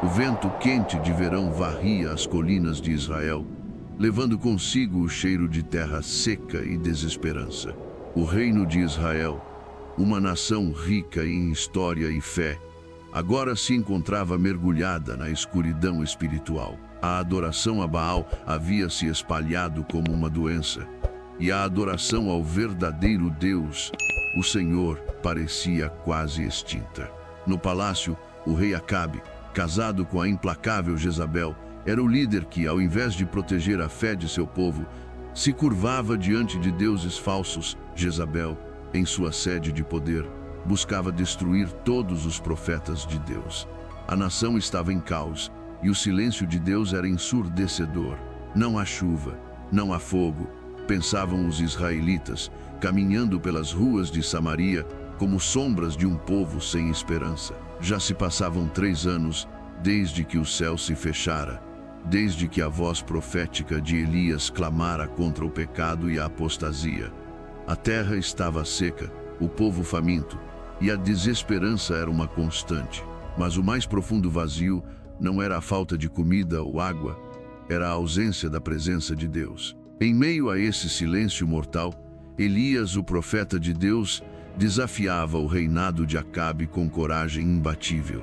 O vento quente de verão varria as colinas de Israel, levando consigo o cheiro de terra seca e desesperança. O reino de Israel, uma nação rica em história e fé, agora se encontrava mergulhada na escuridão espiritual. A adoração a Baal havia se espalhado como uma doença, e a adoração ao verdadeiro Deus, o Senhor, parecia quase extinta. No palácio, o rei Acabe, casado com a implacável Jezabel, era o líder que, ao invés de proteger a fé de seu povo, se curvava diante de deuses falsos. Jezabel, em sua sede de poder, buscava destruir todos os profetas de Deus. A nação estava em caos, e o silêncio de Deus era ensurdecedor. Não há chuva, não há fogo, pensavam os israelitas, caminhando pelas ruas de Samaria como sombras de um povo sem esperança. Já se passavam 3 anos desde que o céu se fechara, desde que a voz profética de Elias clamara contra o pecado e a apostasia. A terra estava seca, o povo faminto, e a desesperança era uma constante. Mas o mais profundo vazio não era a falta de comida ou água, era a ausência da presença de Deus. Em meio a esse silêncio mortal, Elias, o profeta de Deus, desafiava o reinado de Acabe com coragem imbatível.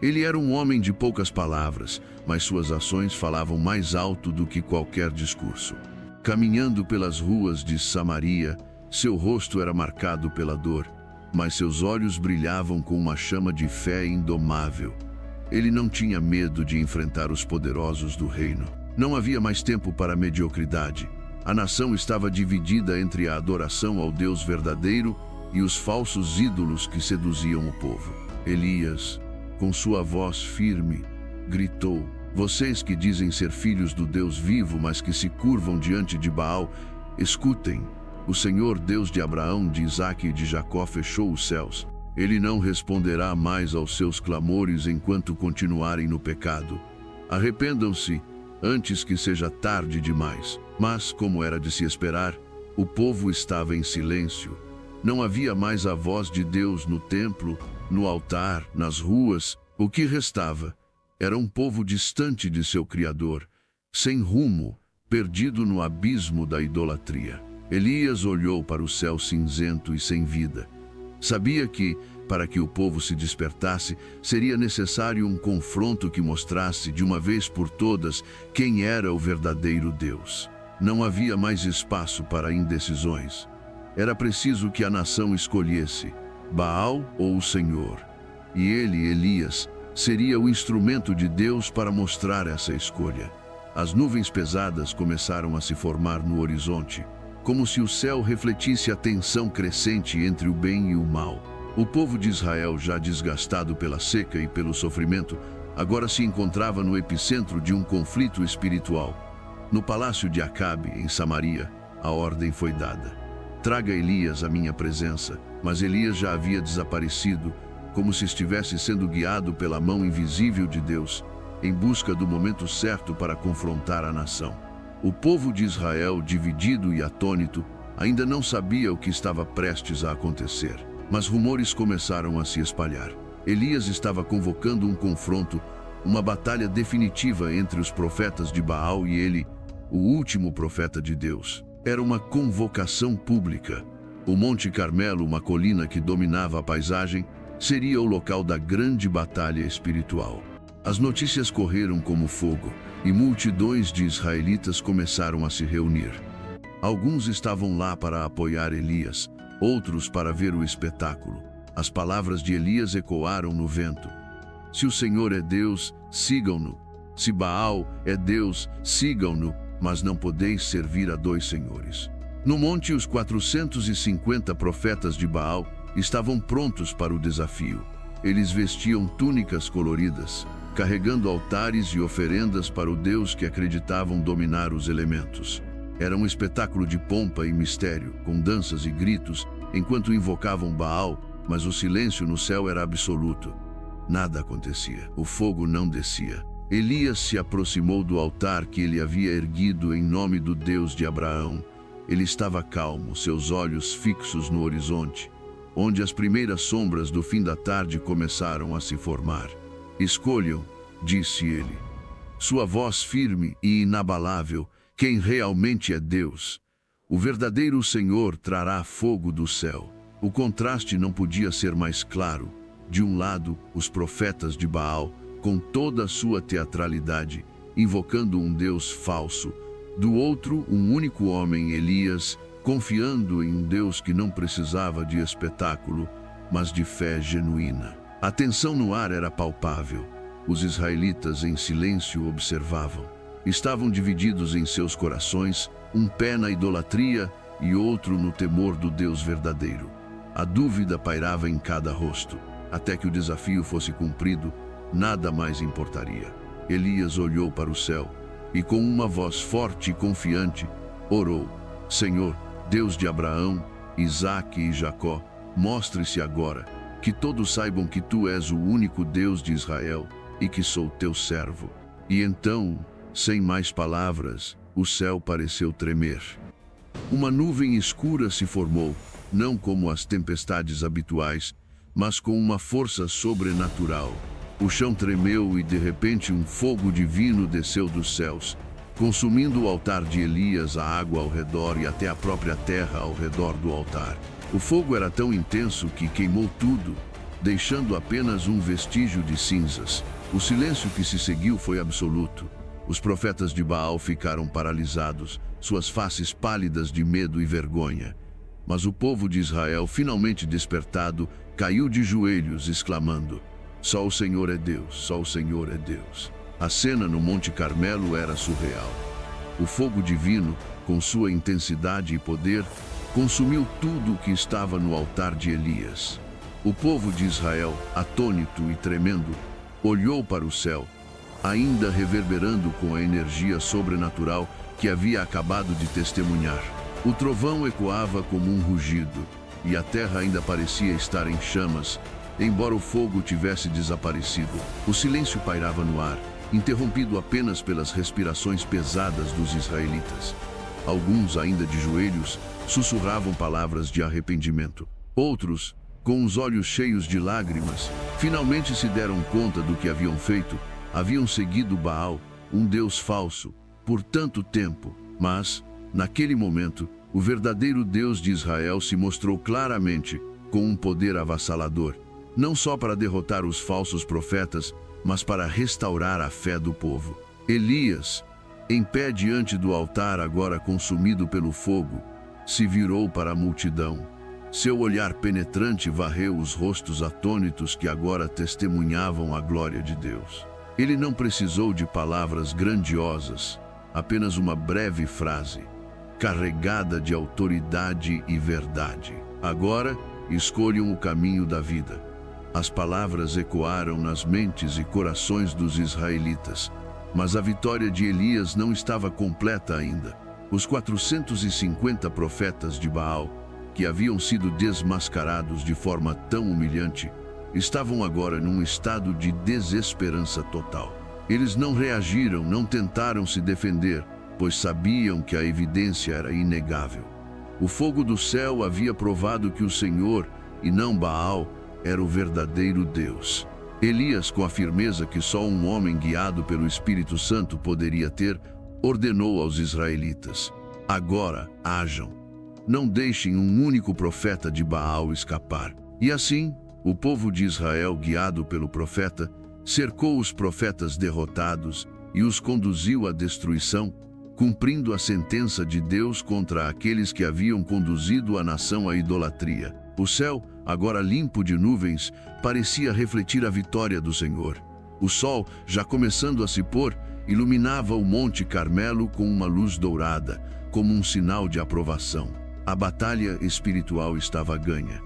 Ele era um homem de poucas palavras, mas suas ações falavam mais alto do que qualquer discurso. Caminhando pelas ruas de Samaria, seu rosto era marcado pela dor, mas seus olhos brilhavam com uma chama de fé indomável. Ele não tinha medo de enfrentar os poderosos do reino. Não havia mais tempo para a mediocridade. A nação estava dividida entre a adoração ao Deus verdadeiro e os falsos ídolos que seduziam o povo. Elias, com sua voz firme, gritou: "Vocês que dizem ser filhos do Deus vivo, mas que se curvam diante de Baal, escutem. O Senhor, Deus de Abraão, de Isaque e de Jacó, fechou os céus. Ele não responderá mais aos seus clamores enquanto continuarem no pecado. Arrependam-se antes que seja tarde demais." Mas, como era de se esperar, o povo estava em silêncio. Não havia mais a voz de Deus no templo, no altar, nas ruas. O que restava era um povo distante de seu Criador, sem rumo, perdido no abismo da idolatria. Elias olhou para o céu cinzento e sem vida. Sabia que, para que o povo se despertasse, seria necessário um confronto que mostrasse de uma vez por todas quem era o verdadeiro Deus. Não havia mais espaço para indecisões. Era preciso que a nação escolhesse Baal ou o Senhor. E ele, Elias, seria o instrumento de Deus para mostrar essa escolha. As nuvens pesadas começaram a se formar no horizonte, como se o céu refletisse a tensão crescente entre o bem e o mal. O povo de Israel, já desgastado pela seca e pelo sofrimento, agora se encontrava no epicentro de um conflito espiritual. No palácio de Acabe, em Samaria, a ordem foi dada: "Traga Elias à minha presença." Mas Elias já havia desaparecido, como se estivesse sendo guiado pela mão invisível de Deus, em busca do momento certo para confrontar a nação. O povo de Israel, dividido e atônito, ainda não sabia o que estava prestes a acontecer. Mas rumores começaram a se espalhar. Elias estava convocando um confronto, uma batalha definitiva entre os profetas de Baal e ele, o último profeta de Deus. Era uma convocação pública. O Monte Carmelo, uma colina que dominava a paisagem, seria o local da grande batalha espiritual. As notícias correram como fogo, e multidões de israelitas começaram a se reunir. Alguns estavam lá para apoiar Elias, outros para ver o espetáculo. As palavras de Elias ecoaram no vento: "Se o Senhor é Deus, sigam-no. Se Baal é Deus, sigam-no, mas não podeis servir a 2 senhores." No monte, os 450 profetas de Baal estavam prontos para o desafio. Eles vestiam túnicas coloridas, carregando altares e oferendas para o Deus que acreditavam dominar os elementos. Era um espetáculo de pompa e mistério, com danças e gritos, enquanto invocavam Baal, mas o silêncio no céu era absoluto. Nada acontecia. O fogo não descia. Elias se aproximou do altar que ele havia erguido em nome do Deus de Abraão. Ele estava calmo, seus olhos fixos no horizonte, onde as primeiras sombras do fim da tarde começaram a se formar. "Escolham disse ele. Sua voz firme e inabalável, quem realmente é Deus. O verdadeiro Senhor trará fogo do céu. O contraste não podia ser mais claro. De um lado, os profetas de Baal, com toda a sua teatralidade, invocando um Deus falso. Do outro, um único homem, Elias, confiando em um Deus que não precisava de espetáculo, mas de fé genuína. A tensão no ar era palpável. Os israelitas em silêncio observavam. Estavam divididos em seus corações, um pé na idolatria e outro no temor do Deus verdadeiro. A dúvida pairava em cada rosto. Até que o desafio fosse cumprido, nada mais importaria. Elias olhou para o céu e, com uma voz forte e confiante, orou: Senhor, Deus de Abraão, Isaque e Jacó, mostre-se agora, que todos saibam que tu és o único Deus de Israel e que sou teu servo. E então, sem mais palavras, o céu pareceu tremer. Uma nuvem escura se formou, não como as tempestades habituais, mas com uma força sobrenatural. O chão tremeu e, de repente, um fogo divino desceu dos céus, consumindo o altar de Elias, a água ao redor e até a própria terra ao redor do altar. O fogo era tão intenso que queimou tudo, deixando apenas um vestígio de cinzas. O silêncio que se seguiu foi absoluto. Os profetas de Baal ficaram paralisados, suas faces pálidas de medo e vergonha. Mas o povo de Israel, finalmente despertado, caiu de joelhos, exclamando: Só o Senhor é Deus, só o Senhor é Deus. A cena no Monte Carmelo era surreal. O fogo divino, com sua intensidade e poder, consumiu tudo o que estava no altar de Elias. O povo de Israel, atônito e tremendo, olhou para o céu, ainda reverberando com a energia sobrenatural que havia acabado de testemunhar. O trovão ecoava como um rugido, e a terra ainda parecia estar em chamas, embora o fogo tivesse desaparecido. O silêncio pairava no ar, interrompido apenas pelas respirações pesadas dos israelitas. Alguns, ainda de joelhos, sussurravam palavras de arrependimento. Outros, com os olhos cheios de lágrimas, finalmente se deram conta do que haviam feito. Haviam seguido Baal, um deus falso, por tanto tempo, mas, naquele momento, o verdadeiro Deus de Israel se mostrou claramente, com um poder avassalador, não só para derrotar os falsos profetas, mas para restaurar a fé do povo. Elias, em pé diante do altar agora consumido pelo fogo, se virou para a multidão. Seu olhar penetrante varreu os rostos atônitos que agora testemunhavam a glória de Deus. Ele não precisou de palavras grandiosas, apenas uma breve frase, carregada de autoridade e verdade. Agora, escolham o caminho da vida. As palavras ecoaram nas mentes e corações dos israelitas, mas a vitória de Elias não estava completa ainda. Os 450 profetas de Baal, que haviam sido desmascarados de forma tão humilhante, estavam agora num estado de desesperança total. Eles não reagiram, não tentaram se defender, pois sabiam que a evidência era inegável. O fogo do céu havia provado que o Senhor, e não Baal, era o verdadeiro Deus. Elias, com a firmeza que só um homem guiado pelo Espírito Santo poderia ter, ordenou aos israelitas: agora hajam. Não deixem um único profeta de Baal escapar. E assim, o povo de Israel, guiado pelo profeta, cercou os profetas derrotados e os conduziu à destruição, cumprindo a sentença de Deus contra aqueles que haviam conduzido a nação à idolatria. O céu, agora limpo de nuvens, parecia refletir a vitória do Senhor. O sol, já começando a se pôr, iluminava o Monte Carmelo com uma luz dourada, como um sinal de aprovação. A batalha espiritual estava ganha.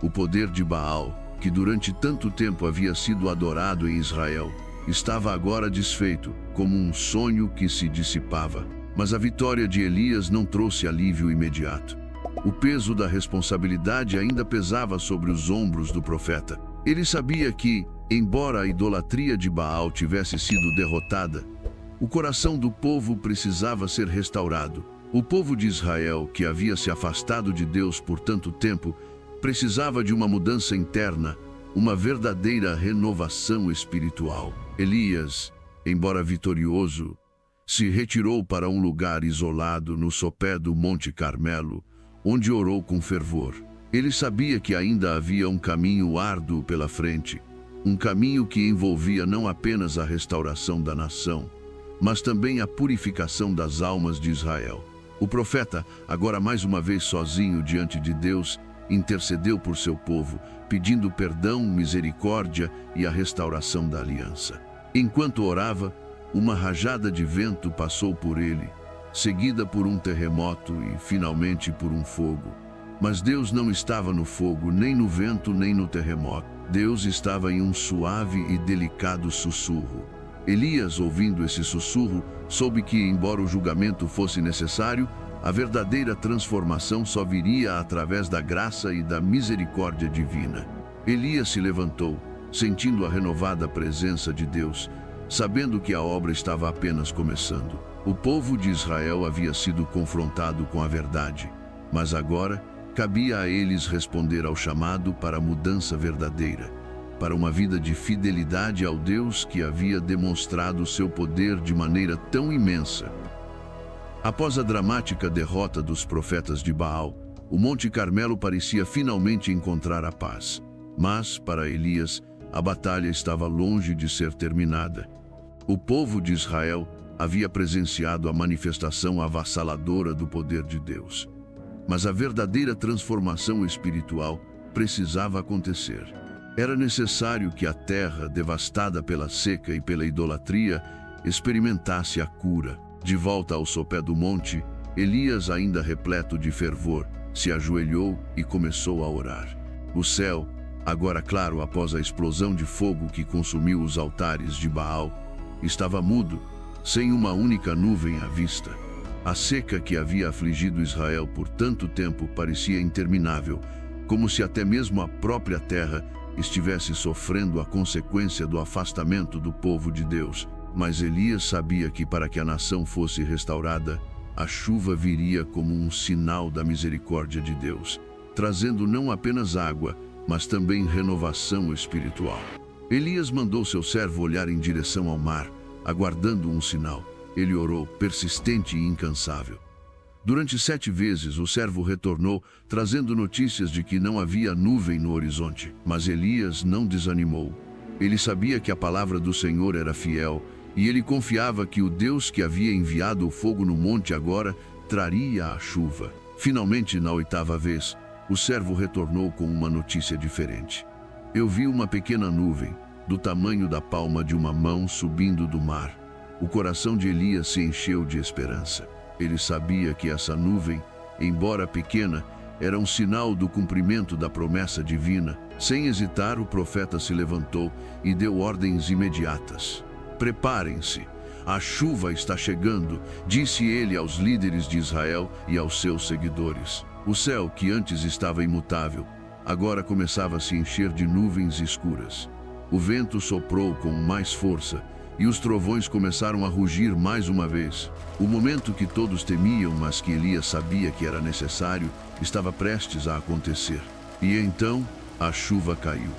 O poder de Baal, que durante tanto tempo havia sido adorado em Israel, estava agora desfeito, como um sonho que se dissipava. Mas a vitória de Elias não trouxe alívio imediato. O peso da responsabilidade ainda pesava sobre os ombros do profeta. Ele sabia que, embora a idolatria de Baal tivesse sido derrotada, o coração do povo precisava ser restaurado. O povo de Israel, que havia se afastado de Deus por tanto tempo, precisava de uma mudança interna, uma verdadeira renovação espiritual. Elias, embora vitorioso, se retirou para um lugar isolado no sopé do Monte Carmelo, onde orou com fervor. Ele sabia que ainda havia um caminho árduo pela frente, um caminho que envolvia não apenas a restauração da nação, mas também a purificação das almas de Israel. O profeta, agora mais uma vez sozinho diante de Deus, intercedeu por seu povo, pedindo perdão, misericórdia e a restauração da aliança. Enquanto orava, uma rajada de vento passou por ele, seguida por um terremoto e, finalmente, por um fogo. Mas Deus não estava no fogo, nem no vento, nem no terremoto. Deus estava em um suave e delicado sussurro. Elias, ouvindo esse sussurro, soube que, embora o julgamento fosse necessário, a verdadeira transformação só viria através da graça e da misericórdia divina. Elias se levantou, sentindo a renovada presença de Deus, sabendo que a obra estava apenas começando. O povo de Israel havia sido confrontado com a verdade, mas agora cabia a eles responder ao chamado para a mudança verdadeira, para uma vida de fidelidade ao Deus que havia demonstrado seu poder de maneira tão imensa. Após a dramática derrota dos profetas de Baal, o Monte Carmelo parecia finalmente encontrar a paz. Mas, para Elias, a batalha estava longe de ser terminada. O povo de Israel havia presenciado a manifestação avassaladora do poder de Deus. Mas a verdadeira transformação espiritual precisava acontecer. Era necessário que a terra, devastada pela seca e pela idolatria, experimentasse a cura. De volta ao sopé do monte, Elias, ainda repleto de fervor, se ajoelhou e começou a orar. O céu, agora claro após a explosão de fogo que consumiu os altares de Baal, estava mudo, sem uma única nuvem à vista. A seca que havia afligido Israel por tanto tempo parecia interminável, como se até mesmo a própria terra estivesse sofrendo a consequência do afastamento do povo de Deus. Mas Elias sabia que para que a nação fosse restaurada, a chuva viria como um sinal da misericórdia de Deus, trazendo não apenas água, mas também renovação espiritual. Elias mandou seu servo olhar em direção ao mar, aguardando um sinal. Ele orou, persistente e incansável. Durante 7 vezes o servo retornou, trazendo notícias de que não havia nuvem no horizonte. Mas Elias não desanimou. Ele sabia que a palavra do Senhor era fiel, e ele confiava que o Deus que havia enviado o fogo no monte agora traria a chuva. Finalmente, na 8ª vez, o servo retornou com uma notícia diferente. Eu vi uma pequena nuvem, do tamanho da palma de uma mão, subindo do mar. O coração de Elias se encheu de esperança. Ele sabia que essa nuvem, embora pequena, era um sinal do cumprimento da promessa divina. Sem hesitar, o profeta se levantou e deu ordens imediatas. Preparem-se, a chuva está chegando, disse ele aos líderes de Israel e aos seus seguidores. O céu, que antes estava imutável, agora começava a se encher de nuvens escuras. O vento soprou com mais força e os trovões começaram a rugir mais uma vez. O momento que todos temiam, mas que Elias sabia que era necessário, estava prestes a acontecer. E então, a chuva caiu.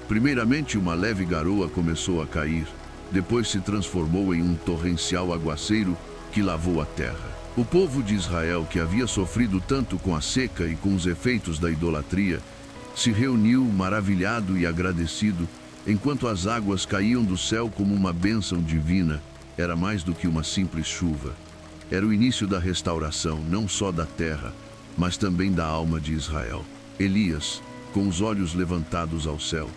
Primeiramente, uma leve garoa começou a cair. Depois se transformou em um torrencial aguaceiro que lavou a terra. O povo de Israel, que havia sofrido tanto com a seca e com os efeitos da idolatria, se reuniu maravilhado e agradecido, enquanto as águas caíam do céu como uma bênção divina. Era mais do que uma simples chuva. Era o início da restauração, não só da terra, mas também da alma de Israel. Elias, com os olhos levantados ao céu,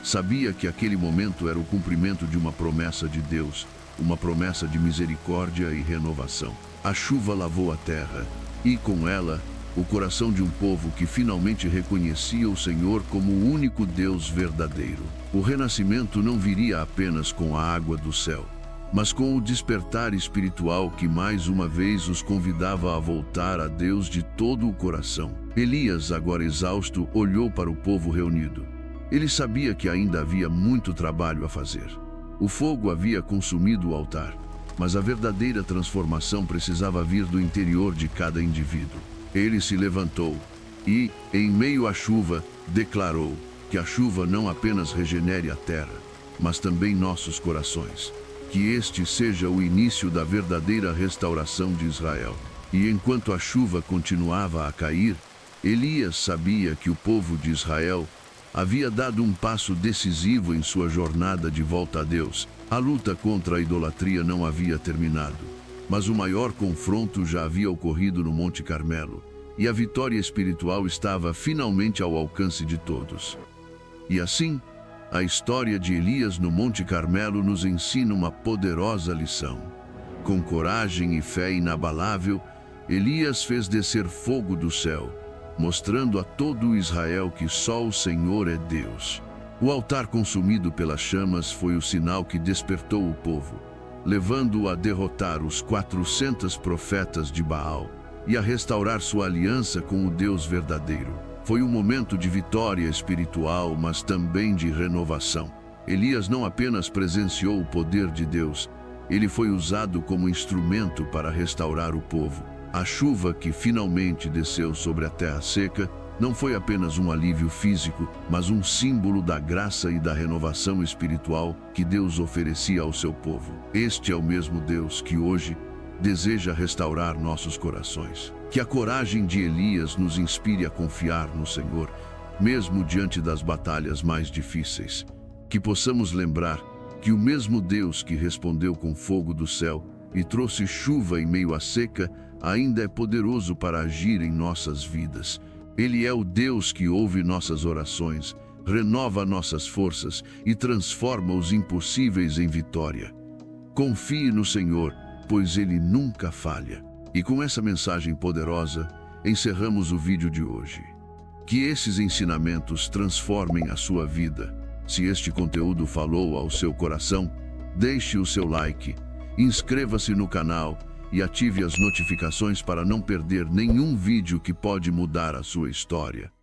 sabia que aquele momento era o cumprimento de uma promessa de Deus, uma promessa de misericórdia e renovação. A chuva lavou a terra, e com ela, o coração de um povo que finalmente reconhecia o Senhor como o único Deus verdadeiro. O renascimento não viria apenas com a água do céu, mas com o despertar espiritual que mais uma vez os convidava a voltar a Deus de todo o coração. Elias, agora exausto, olhou para o povo reunido. Ele sabia que ainda havia muito trabalho a fazer. O fogo havia consumido o altar, mas a verdadeira transformação precisava vir do interior de cada indivíduo. Ele se levantou e, em meio à chuva, declarou: que a chuva não apenas regenere a terra, mas também nossos corações. Que este seja o início da verdadeira restauração de Israel. E enquanto a chuva continuava a cair, Elias sabia que o povo de Israel havia dado um passo decisivo em sua jornada de volta a Deus. A luta contra a idolatria não havia terminado, mas o maior confronto já havia ocorrido no Monte Carmelo, e a vitória espiritual estava finalmente ao alcance de todos. E assim, a história de Elias no Monte Carmelo nos ensina uma poderosa lição. Com coragem e fé inabalável, Elias fez descer fogo do céu, mostrando a todo Israel que só o Senhor é Deus. O altar consumido pelas chamas foi o sinal que despertou o povo, levando-o a derrotar os 400 profetas de Baal e a restaurar sua aliança com o Deus verdadeiro. Foi um momento de vitória espiritual, mas também de renovação. Elias não apenas presenciou o poder de Deus, ele foi usado como instrumento para restaurar o povo. A chuva que finalmente desceu sobre a terra seca não foi apenas um alívio físico, mas um símbolo da graça e da renovação espiritual que Deus oferecia ao seu povo. Este é o mesmo Deus que hoje deseja restaurar nossos corações. Que a coragem de Elias nos inspire a confiar no Senhor, mesmo diante das batalhas mais difíceis. Que possamos lembrar que o mesmo Deus que respondeu com fogo do céu e trouxe chuva em meio à seca, ainda é poderoso para agir em nossas vidas. Ele é o Deus que ouve nossas orações, renova nossas forças e transforma os impossíveis em vitória. Confie no Senhor, pois Ele nunca falha. E com essa mensagem poderosa, encerramos o vídeo de hoje. Que esses ensinamentos transformem a sua vida. Se este conteúdo falou ao seu coração, deixe o seu like, inscreva-se no canal e ative as notificações para não perder nenhum vídeo que pode mudar a sua história.